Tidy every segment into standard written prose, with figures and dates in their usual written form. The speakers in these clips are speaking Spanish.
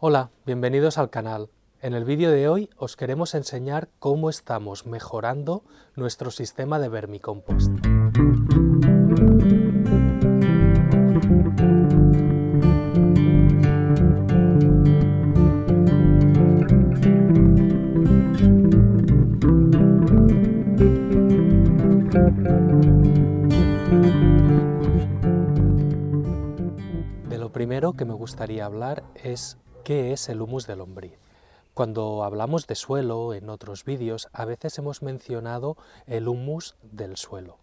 Hola, bienvenidos al canal. En el vídeo de hoy os queremos enseñar cómo estamos mejorando nuestro sistema de vermicompost. De lo primero que me gustaría hablar es ¿qué es el humus de lombriz? Cuando hablamos de suelo en otros vídeos, a veces hemos mencionado el humus del suelo.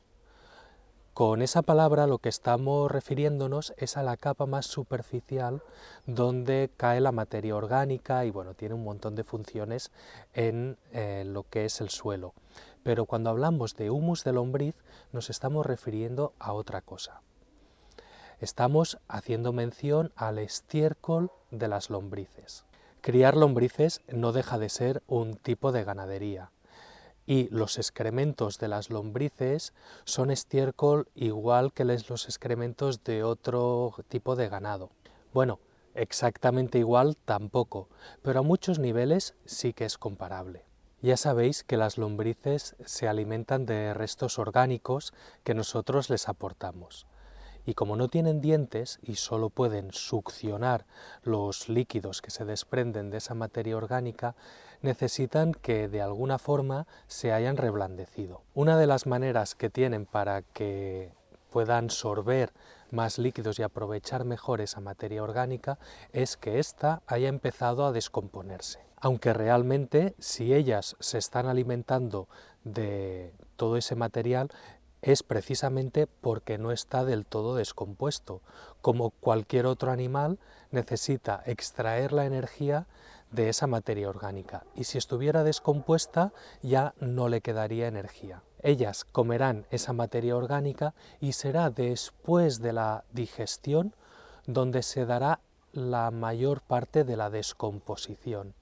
Con esa palabra lo que estamos refiriéndonos es a la capa más superficial donde cae la materia orgánica y bueno, tiene un montón de funciones en lo que es el suelo. Pero cuando hablamos de humus de lombriz nos estamos refiriendo a otra cosa. Estamos haciendo mención al estiércol de las lombrices. Criar lombrices no deja de ser un tipo de ganadería. Y los excrementos de las lombrices son estiércol igual que los excrementos de otro tipo de ganado. Bueno, exactamente igual tampoco, pero a muchos niveles sí que es comparable. Ya sabéis que las lombrices se alimentan de restos orgánicos que nosotros les aportamos. Y como no tienen dientes y solo pueden succionar los líquidos que se desprenden de esa materia orgánica, necesitan que de alguna forma se hayan reblandecido. Una de las maneras que tienen para que puedan sorber más líquidos y aprovechar mejor esa materia orgánica es que ésta haya empezado a descomponerse. Aunque realmente si ellas se están alimentando de todo ese material, es precisamente porque no está del todo descompuesto. Como cualquier otro animal, necesita extraer la energía de esa materia orgánica, y si estuviera descompuesta ya no le quedaría energía. Ellas comerán esa materia orgánica y será después de la digestión donde se dará la mayor parte de la descomposición.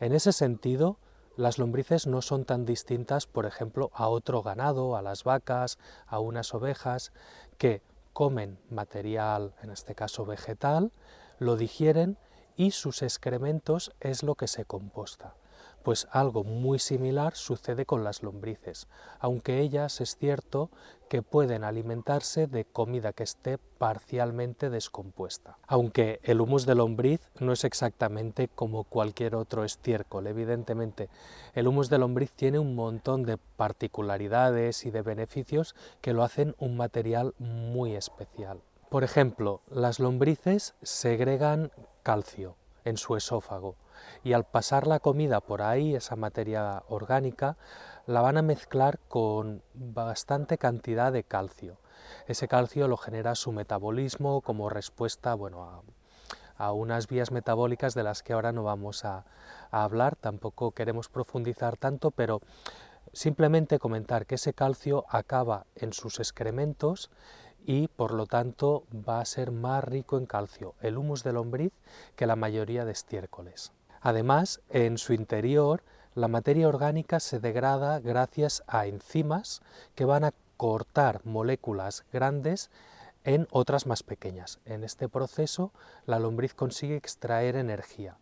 En ese sentido, las lombrices no son tan distintas, por ejemplo, a otro ganado, a las vacas, a unas ovejas, que comen material, en este caso vegetal, lo digieren y sus excrementos es lo que se composta. Pues algo muy similar sucede con las lombrices, aunque ellas es cierto que pueden alimentarse de comida que esté parcialmente descompuesta. Aunque el humus de lombriz no es exactamente como cualquier otro estiércol, evidentemente. El humus de lombriz tiene un montón de particularidades y de beneficios que lo hacen un material muy especial. Por ejemplo, las lombrices segregan calcio en su esófago y al pasar la comida por ahí, esa materia orgánica, la van a mezclar con bastante cantidad de calcio. Ese calcio lo genera su metabolismo como respuesta, bueno, a unas vías metabólicas de las que ahora no vamos a hablar, tampoco queremos profundizar tanto, pero simplemente comentar que ese calcio acaba en sus excrementos y por lo tanto va a ser más rico en calcio el humus de lombriz que la mayoría de estiércoles. Además, en su interior la materia orgánica se degrada gracias a enzimas que van a cortar moléculas grandes en otras más pequeñas. En este proceso la lombriz consigue extraer energía,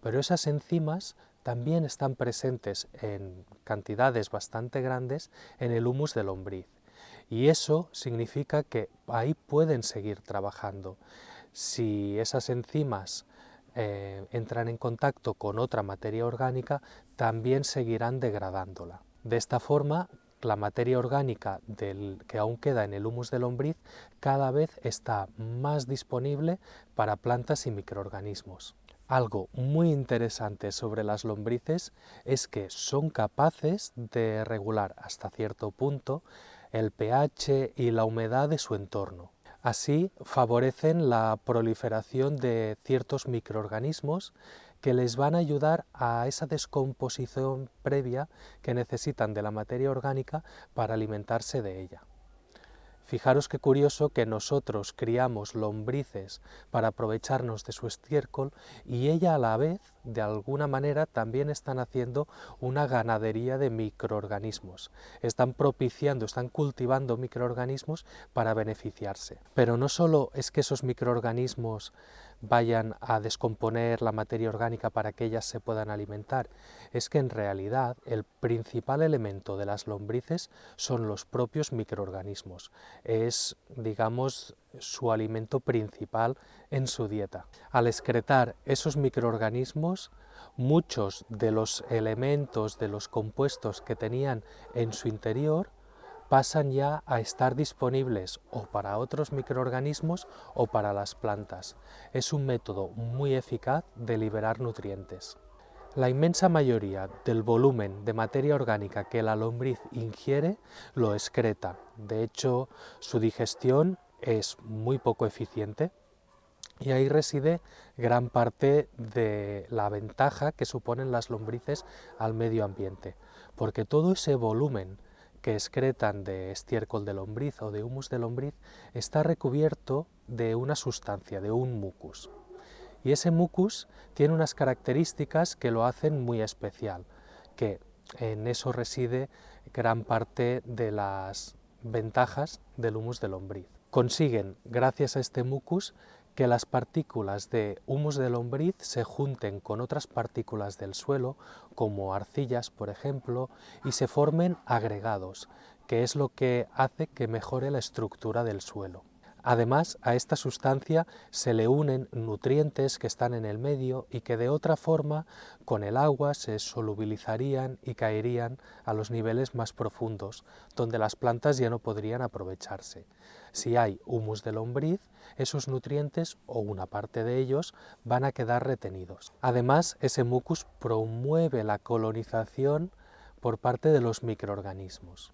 pero esas enzimas también están presentes en cantidades bastante grandes en el humus de lombriz. Y eso significa que ahí pueden seguir trabajando. Si esas enzimas entran en contacto con otra materia orgánica, también seguirán degradándola. De esta forma, la materia orgánica que aún queda en el humus de lombriz cada vez está más disponible para plantas y microorganismos. Algo muy interesante sobre las lombrices es que son capaces de regular hasta cierto punto el pH y la humedad de su entorno. Así favorecen la proliferación de ciertos microorganismos que les van a ayudar a esa descomposición previa que necesitan de la materia orgánica para alimentarse de ella. Fijaros qué curioso que nosotros criamos lombrices para aprovecharnos de su estiércol y ella a la vez de alguna manera también están haciendo una ganadería de microorganismos. Están propiciando, están cultivando microorganismos para beneficiarse. Pero no solo es que esos microorganismos vayan a descomponer la materia orgánica para que ellas se puedan alimentar, es que en realidad el principal elemento de las lombrices son los propios microorganismos. Es, digamos, su alimento principal en su dieta. Al excretar esos microorganismos, muchos de los elementos, de los compuestos que tenían en su interior, pasan ya a estar disponibles o para otros microorganismos o para las plantas. Es un método muy eficaz de liberar nutrientes. La inmensa mayoría del volumen de materia orgánica que la lombriz ingiere lo excreta. De hecho, su digestión es muy poco eficiente y ahí reside gran parte de la ventaja que suponen las lombrices al medio ambiente, porque todo ese volumen que excretan de estiércol de lombriz o de humus de lombriz está recubierto de una sustancia, de un mucus. Y ese mucus tiene unas características que lo hacen muy especial, que en eso reside gran parte de las ventajas del humus de lombriz. Consiguen, gracias a este mucus, que las partículas de humus de lombriz se junten con otras partículas del suelo, como arcillas, por ejemplo, y se formen agregados, que es lo que hace que mejore la estructura del suelo. Además, a esta sustancia se le unen nutrientes que están en el medio y que de otra forma con el agua se solubilizarían y caerían a los niveles más profundos, donde las plantas ya no podrían aprovecharse. Si hay humus de lombriz, esos nutrientes o una parte de ellos van a quedar retenidos. Además, ese mucus promueve la colonización por parte de los microorganismos.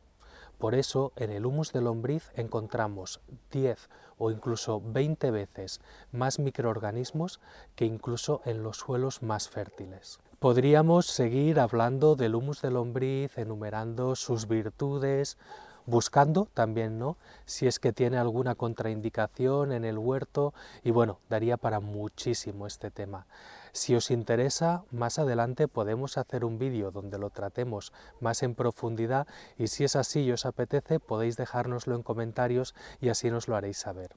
Por eso, en el humus de lombriz encontramos 10 o incluso 20 veces más microorganismos que incluso en los suelos más fértiles. Podríamos seguir hablando del humus de lombriz, enumerando sus virtudes, buscando también, ¿no?, si es que tiene alguna contraindicación en el huerto, y bueno, daría para muchísimo este tema. Si os interesa, más adelante podemos hacer un vídeo donde lo tratemos más en profundidad, y si es así y os apetece, podéis dejárnoslo en comentarios y así nos lo haréis saber.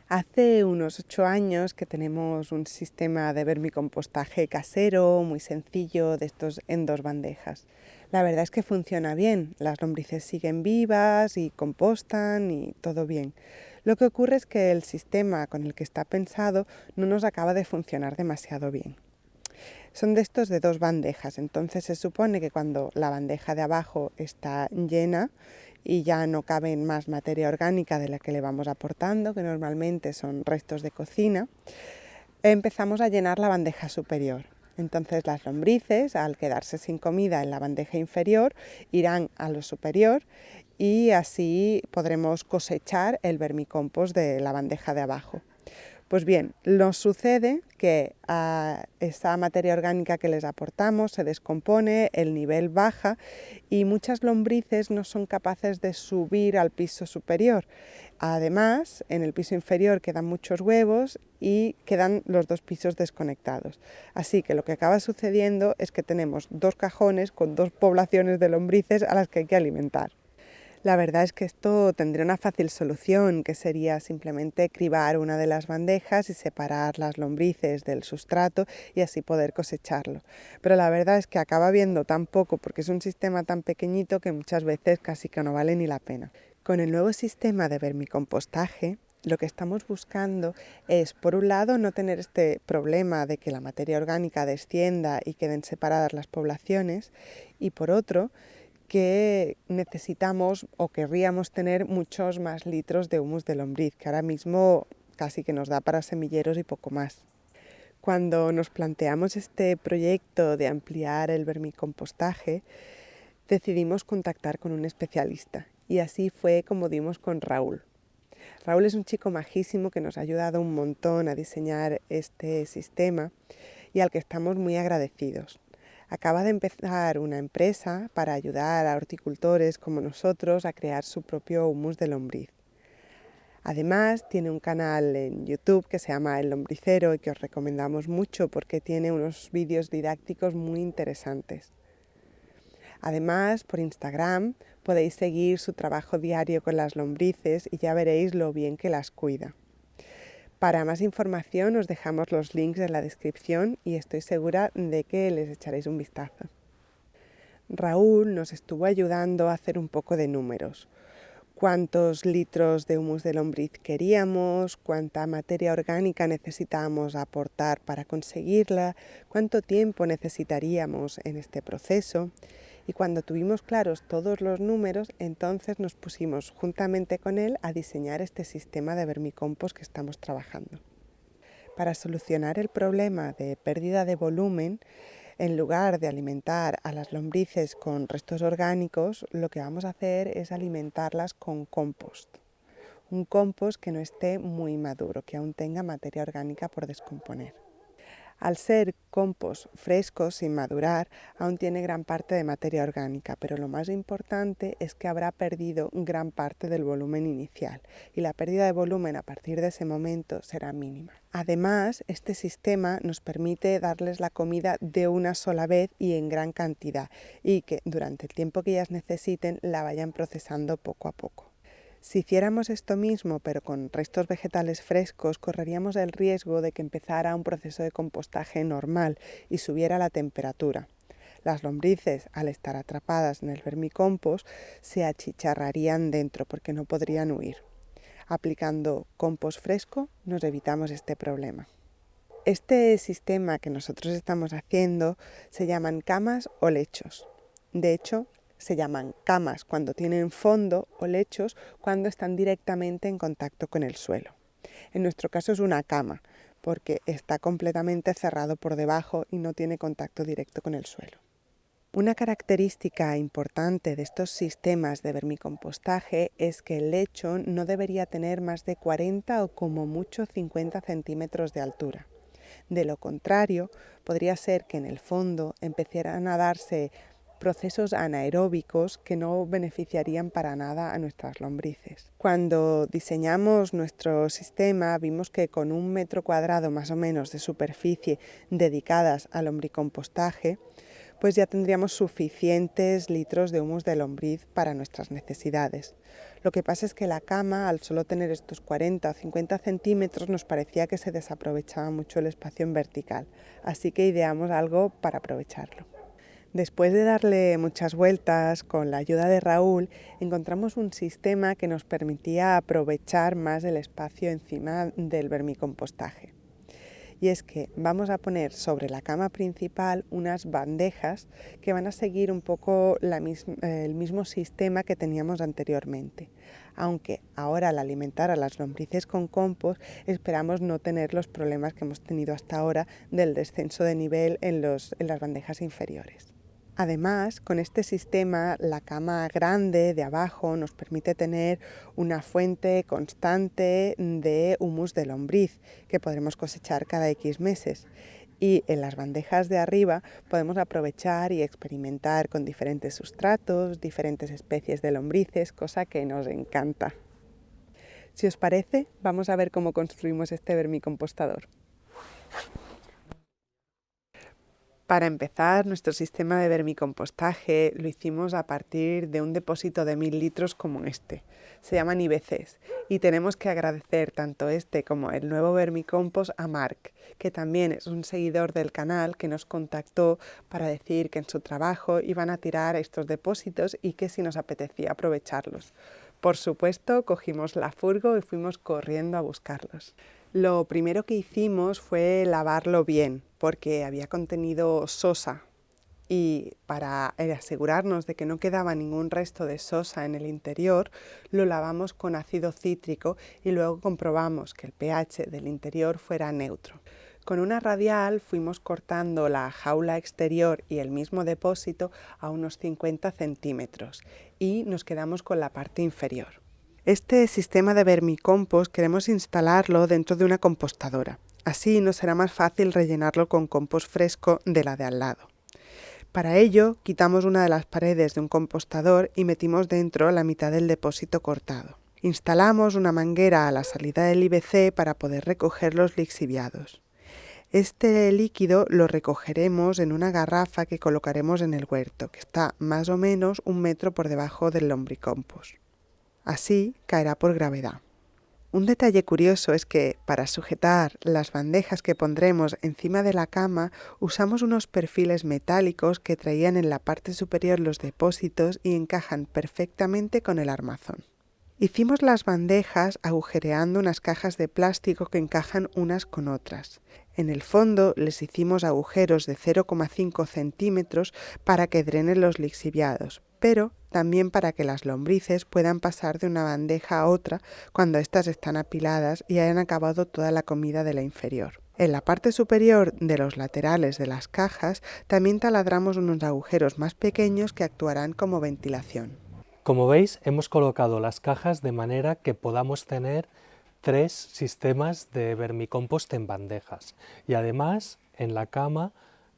Hace unos 8 años que tenemos un sistema de vermicompostaje casero, muy sencillo, de estos en 2 bandejas. La verdad es que funciona bien, las lombrices siguen vivas y compostan y todo bien. Lo que ocurre es que el sistema con el que está pensado no nos acaba de funcionar demasiado bien. Son de estos de 2 bandejas, entonces se supone que cuando la bandeja de abajo está llena y ya no cabe más materia orgánica de la que le vamos aportando, que normalmente son restos de cocina, empezamos a llenar la bandeja superior. Entonces las lombrices, al quedarse sin comida en la bandeja inferior, irán a lo superior y así podremos cosechar el vermicompost de la bandeja de abajo. Pues bien, nos sucede que a esa materia orgánica que les aportamos se descompone, el nivel baja y muchas lombrices no son capaces de subir al piso superior. Además, en el piso inferior quedan muchos huevos y quedan los 2 pisos desconectados. Así que lo que acaba sucediendo es que tenemos 2 cajones con 2 poblaciones de lombrices a las que hay que alimentar. La verdad es que esto tendría una fácil solución, que sería simplemente cribar una de las bandejas y separar las lombrices del sustrato y así poder cosecharlo. Pero la verdad es que acaba viendo tan poco porque es un sistema tan pequeñito que muchas veces casi que no vale ni la pena. Con el nuevo sistema de vermicompostaje, lo que estamos buscando es, por un lado, no tener este problema de que la materia orgánica descienda y queden separadas las poblaciones, y por otro, que necesitamos o querríamos tener muchos más litros de humus de lombriz, que ahora mismo casi que nos da para semilleros y poco más. Cuando nos planteamos este proyecto de ampliar el vermicompostaje, decidimos contactar con un especialista y así fue como dimos con Raúl. Raúl es un chico majísimo que nos ha ayudado un montón a diseñar este sistema y al que estamos muy agradecidos. Acaba de empezar una empresa para ayudar a horticultores como nosotros a crear su propio humus de lombriz. Además, tiene un canal en YouTube que se llama El Lombricero y que os recomendamos mucho porque tiene unos vídeos didácticos muy interesantes. Además, por Instagram podéis seguir su trabajo diario con las lombrices y ya veréis lo bien que las cuida. Para más información os dejamos los links en la descripción y estoy segura de que les echaréis un vistazo. Raúl nos estuvo ayudando a hacer un poco de números. Cuántos litros de humus de lombriz queríamos, cuánta materia orgánica necesitábamos aportar para conseguirla, cuánto tiempo necesitaríamos en este proceso. Y cuando tuvimos claros todos los números, entonces nos pusimos juntamente con él a diseñar este sistema de vermicompost que estamos trabajando. Para solucionar el problema de pérdida de volumen, en lugar de alimentar a las lombrices con restos orgánicos, lo que vamos a hacer es alimentarlas con compost. Un compost que no esté muy maduro, que aún tenga materia orgánica por descomponer. Al ser compost fresco, sin madurar, aún tiene gran parte de materia orgánica, pero lo más importante es que habrá perdido gran parte del volumen inicial y la pérdida de volumen a partir de ese momento será mínima. Además, este sistema nos permite darles la comida de una sola vez y en gran cantidad y que durante el tiempo que ellas necesiten la vayan procesando poco a poco. Si hiciéramos esto mismo, pero con restos vegetales frescos, correríamos el riesgo de que empezara un proceso de compostaje normal y subiera la temperatura. Las lombrices, al estar atrapadas en el vermicompost, se achicharrarían dentro porque no podrían huir. Aplicando compost fresco, nos evitamos este problema. Este sistema que nosotros estamos haciendo se llaman camas o lechos. De hecho, se llaman camas cuando tienen fondo o lechos cuando están directamente en contacto con el suelo. En nuestro caso es una cama porque está completamente cerrado por debajo y no tiene contacto directo con el suelo. Una característica importante de estos sistemas de vermicompostaje es que el lecho no debería tener más de 40 o como mucho 50 centímetros de altura. De lo contrario, podría ser que en el fondo empezaran a darse procesos anaeróbicos que no beneficiarían para nada a nuestras lombrices. Cuando diseñamos nuestro sistema vimos que con 1 metro cuadrado más o menos de superficie dedicadas al lombricompostaje, pues ya tendríamos suficientes litros de humus de lombriz para nuestras necesidades. Lo que pasa es que la cama, al solo tener estos 40 o 50 centímetros, nos parecía que se desaprovechaba mucho el espacio en vertical, así que ideamos algo para aprovecharlo. Después de darle muchas vueltas, con la ayuda de Raúl, encontramos un sistema que nos permitía aprovechar más el espacio encima del vermicompostaje. Y es que vamos a poner sobre la cama principal unas bandejas que van a seguir un poco el mismo sistema que teníamos anteriormente. Aunque ahora al alimentar a las lombrices con compost esperamos no tener los problemas que hemos tenido hasta ahora del descenso de nivel en las bandejas inferiores. Además, con este sistema, la cama grande de abajo nos permite tener una fuente constante de humus de lombriz que podremos cosechar cada X meses. Y en las bandejas de arriba podemos aprovechar y experimentar con diferentes sustratos, diferentes especies de lombrices, cosa que nos encanta. Si os parece, vamos a ver cómo construimos este vermicompostador. Para empezar, nuestro sistema de vermicompostaje lo hicimos a partir de un depósito de 1000 litros como este. Se llaman IBCs y tenemos que agradecer tanto este como el nuevo vermicompost a Marc, que también es un seguidor del canal que nos contactó para decir que en su trabajo iban a tirar estos depósitos y que si nos apetecía aprovecharlos. Por supuesto, cogimos la furgo y fuimos corriendo a buscarlos. Lo primero que hicimos fue lavarlo bien, porque había contenido sosa y para asegurarnos de que no quedaba ningún resto de sosa en el interior, lo lavamos con ácido cítrico y luego comprobamos que el pH del interior fuera neutro. Con una radial fuimos cortando la jaula exterior y el mismo depósito a unos 50 centímetros y nos quedamos con la parte inferior. Este sistema de vermicompost queremos instalarlo dentro de una compostadora. Así nos será más fácil rellenarlo con compost fresco de la de al lado. Para ello, quitamos una de las paredes de un compostador y metimos dentro la mitad del depósito cortado. Instalamos una manguera a la salida del IBC para poder recoger los lixiviados. Este líquido lo recogeremos en una garrafa que colocaremos en el huerto, que está más o menos 1 metro por debajo del lombricompost. Así caerá por gravedad. Un detalle curioso es que para sujetar las bandejas que pondremos encima de la cama usamos unos perfiles metálicos que traían en la parte superior los depósitos y encajan perfectamente con el armazón. Hicimos las bandejas agujereando unas cajas de plástico que encajan unas con otras. En el fondo les hicimos agujeros de 0,5 centímetros para que drenen los lixiviados, pero también para que las lombrices puedan pasar de una bandeja a otra cuando éstas están apiladas y hayan acabado toda la comida de la inferior. En la parte superior de los laterales de las cajas también taladramos unos agujeros más pequeños que actuarán como ventilación. Como veis, hemos colocado las cajas de manera que podamos tener 3 sistemas de vermicompost en bandejas y además en la cama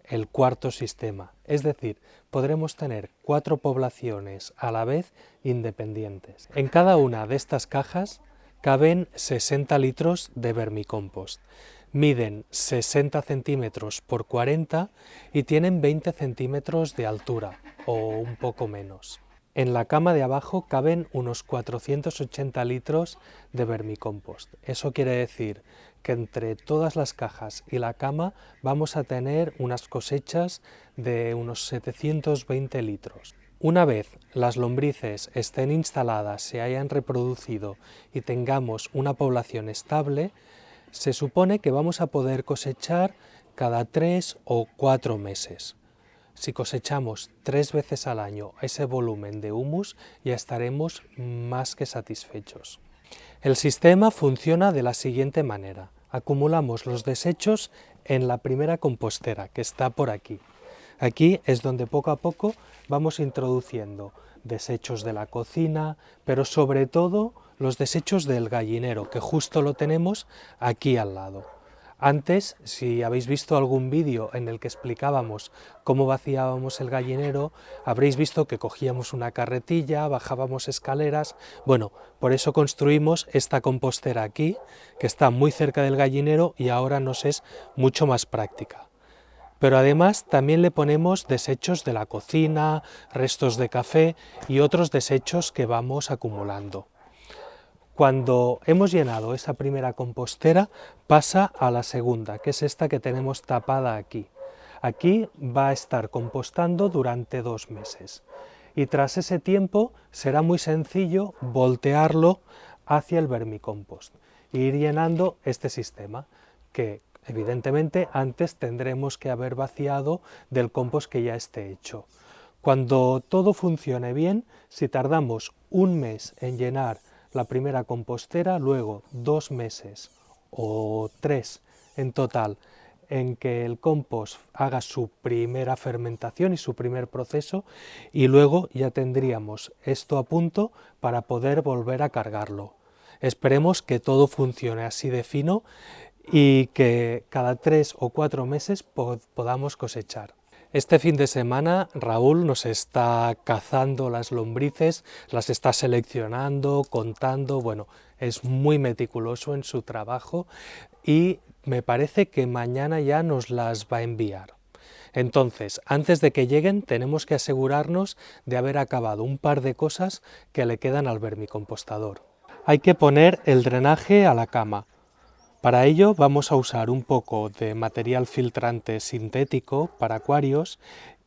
el cuarto sistema, es decir, podremos tener 4 poblaciones a la vez independientes. En cada una de estas cajas caben 60 litros de vermicompost. Miden 60 centímetros por 40 y tienen 20 centímetros de altura o un poco menos. En la cama de abajo caben unos 480 litros de vermicompost. Eso quiere decir que entre todas las cajas y la cama vamos a tener unas cosechas de unos 720 litros. Una vez las lombrices estén instaladas, se hayan reproducido y tengamos una población estable, se supone que vamos a poder cosechar cada 3 o 4 meses. Si cosechamos 3 veces al año ese volumen de humus, ya estaremos más que satisfechos. El sistema funciona de la siguiente manera. Acumulamos los desechos en la primera compostera, que está por aquí. Aquí es donde poco a poco vamos introduciendo desechos de la cocina, pero sobre todo los desechos del gallinero, que justo lo tenemos aquí al lado. Antes, si habéis visto algún vídeo en el que explicábamos cómo vaciábamos el gallinero, habréis visto que cogíamos una carretilla, bajábamos escaleras. Bueno, por eso construimos esta compostera aquí, que está muy cerca del gallinero y ahora nos es mucho más práctica. Pero además también le ponemos desechos de la cocina, restos de café y otros desechos que vamos acumulando. Cuando hemos llenado esa primera compostera, pasa a la segunda, que es esta que tenemos tapada aquí. Aquí va a estar compostando durante 2 meses. Y tras ese tiempo será muy sencillo voltearlo hacia el vermicompost e ir llenando este sistema, que evidentemente antes tendremos que haber vaciado del compost que ya esté hecho. Cuando todo funcione bien, si tardamos 1 mes en llenar la primera compostera, luego 2 meses o 3 en total en que el compost haga su primera fermentación y su primer proceso, y luego ya tendríamos esto a punto para poder volver a cargarlo. Esperemos que todo funcione así de fino y que cada 3 o 4 meses podamos cosechar. Este fin de semana Raúl nos está cazando las lombrices, las está seleccionando, contando, bueno, es muy meticuloso en su trabajo y me parece que mañana ya nos las va a enviar. Entonces, antes de que lleguen, tenemos que asegurarnos de haber acabado un par de cosas que le quedan al vermicompostador. Hay que poner el drenaje a la cama. Para ello vamos a usar un poco de material filtrante sintético para acuarios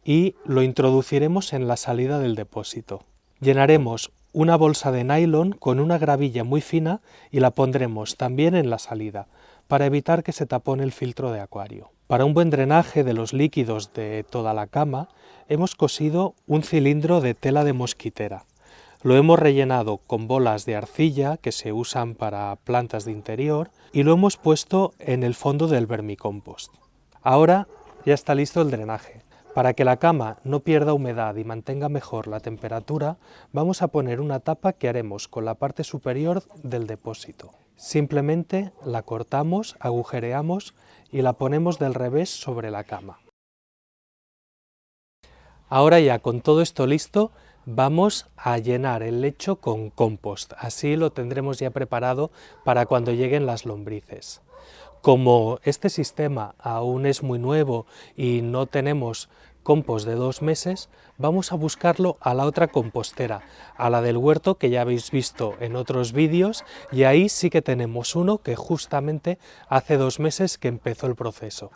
y lo introduciremos en la salida del depósito. Llenaremos una bolsa de nylon con una gravilla muy fina y la pondremos también en la salida, para evitar que se tapone el filtro de acuario. Para un buen drenaje de los líquidos de toda la cama, hemos cosido un cilindro de tela de mosquitera. Lo hemos rellenado con bolas de arcilla que se usan para plantas de interior y lo hemos puesto en el fondo del vermicompost. Ahora ya está listo el drenaje. Para que la cama no pierda humedad y mantenga mejor la temperatura, vamos a poner una tapa que haremos con la parte superior del depósito. Simplemente la cortamos, agujereamos y la ponemos del revés sobre la cama. Ahora ya con todo esto listo, Vamos a llenar el lecho con compost, así lo tendremos ya preparado para cuando lleguen las lombrices. Como este sistema aún es muy nuevo y no tenemos compost de 2 meses, vamos a buscarlo a la otra compostera, a la del huerto que ya habéis visto en otros vídeos, y ahí sí que tenemos uno que justamente hace 2 meses que empezó el proceso.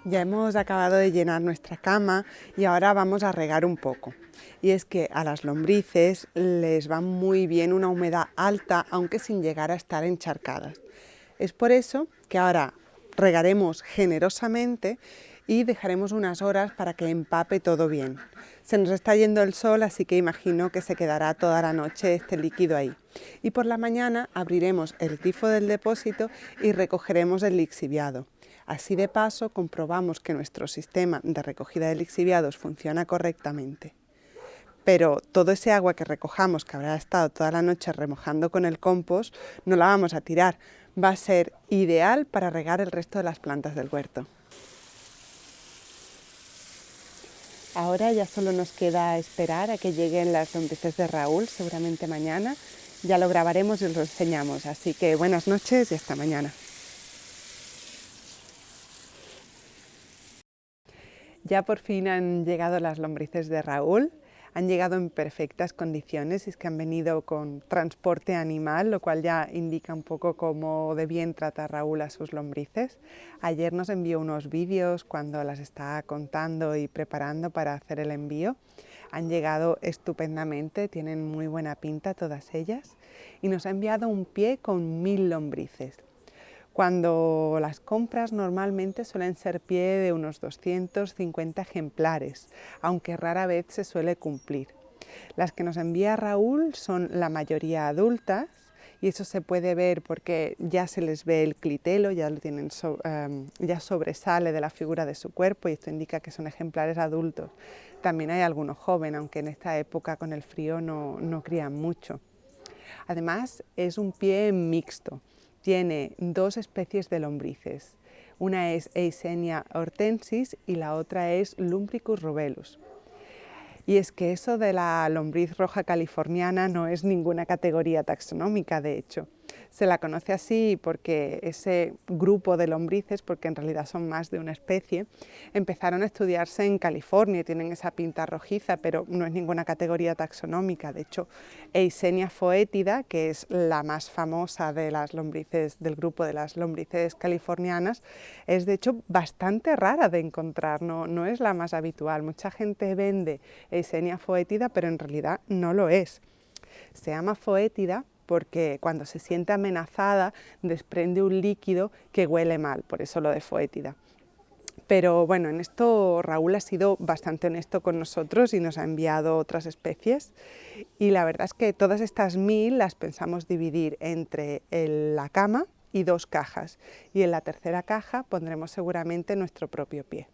Ya hemos acabado de llenar nuestra cama y ahora vamos a regar un poco. Y es que a las lombrices les va muy bien una humedad alta, aunque sin llegar a estar encharcadas. Es por eso que ahora regaremos generosamente y dejaremos unas horas para que empape todo bien. Se nos está yendo el sol, así que imagino que se quedará toda la noche este líquido ahí. Y por la mañana abriremos el grifo del depósito y recogeremos el lixiviado. Así de paso comprobamos que nuestro sistema de recogida de lixiviados funciona correctamente. Pero todo ese agua que recojamos, que habrá estado toda la noche remojando con el compost, no la vamos a tirar. Va a ser ideal para regar el resto de las plantas del huerto. Ahora ya solo nos queda esperar a que lleguen las lombrices de Raúl, seguramente mañana. Ya lo grabaremos y os lo enseñamos. Así que buenas noches y hasta mañana. Ya por fin han llegado las lombrices de Raúl, han llegado en perfectas condiciones y es que han venido con transporte animal, lo cual ya indica un poco cómo de bien trata Raúl a sus lombrices. Ayer nos envió unos vídeos cuando las estaba contando y preparando para hacer el envío. Han llegado estupendamente, tienen muy buena pinta todas ellas y nos ha enviado un pie con 1000 lombrices. Cuando las compras normalmente suelen ser pie de unos 250 ejemplares, aunque rara vez se suele cumplir. Las que nos envía Raúl son la mayoría adultas y eso se puede ver porque ya se les ve el clitelo, ya sobresale de la figura de su cuerpo y esto indica que son ejemplares adultos. También hay algunos jóvenes, aunque en esta época con el frío no crían mucho. Además es un pie mixto. Tiene 2 especies de lombrices, una es Eisenia hortensis y la otra es Lumbricus rubellus. Y es que eso de la lombriz roja californiana no es ninguna categoría taxonómica, de hecho. Se la conoce así porque ese grupo de lombrices, porque en realidad son más de una especie, empezaron a estudiarse en California y tienen esa pinta rojiza, pero no es ninguna categoría taxonómica. De hecho, Eisenia foetida, que es la más famosa de las lombrices, del grupo de las lombrices californianas, es de hecho bastante rara de encontrar, no es la más habitual. Mucha gente vende Eisenia foetida, pero en realidad no lo es. Se llama foetida porque cuando se siente amenazada desprende un líquido que huele mal, por eso lo de foétida. Pero bueno, en esto Raúl ha sido bastante honesto con nosotros y nos ha enviado otras especies y la verdad es que todas estas 1000 las pensamos dividir entre la cama y 2 cajas y en la tercera caja pondremos seguramente nuestro propio pie.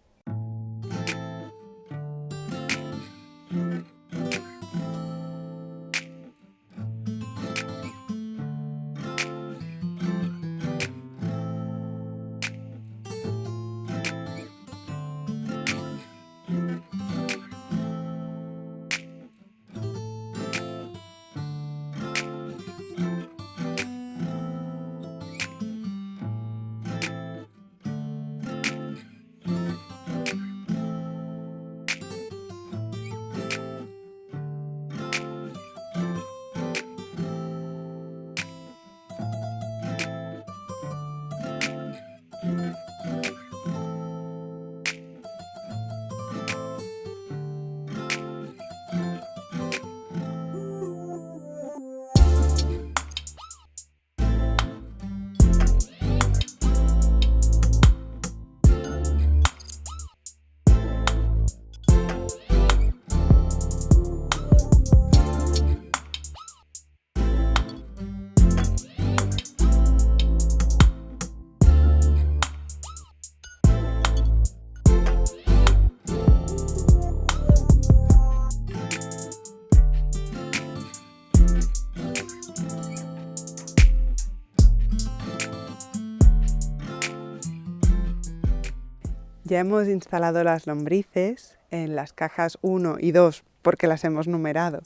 Ya hemos instalado las lombrices en las cajas 1 y 2 porque las hemos numerado,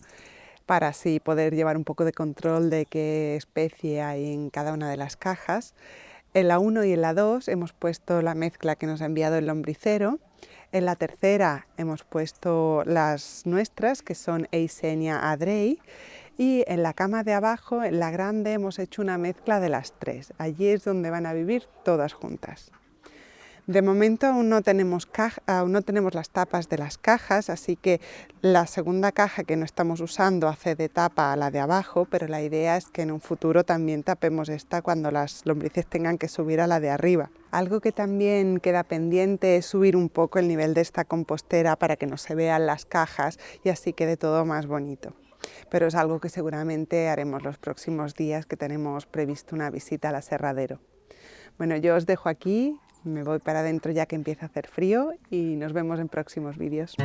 para así poder llevar un poco de control de qué especie hay en cada una de las cajas. En la 1 y en la 2 hemos puesto la mezcla que nos ha enviado el lombricero. En la tercera hemos puesto las nuestras, que son Eisenia adrei, y en la cama de abajo, en la grande, hemos hecho una mezcla de las 3. Allí es donde van a vivir todas juntas. De momento aún no tenemos las tapas de las cajas, así que la segunda caja que no estamos usando hace de tapa a la de abajo, pero la idea es que en un futuro también tapemos esta cuando las lombrices tengan que subir a la de arriba. Algo que también queda pendiente es subir un poco el nivel de esta compostera para que no se vean las cajas y así quede todo más bonito. Pero es algo que seguramente haremos los próximos días, que tenemos previsto una visita al aserradero. Bueno, yo os dejo aquí, me voy para adentro ya que empieza a hacer frío y nos vemos en próximos vídeos.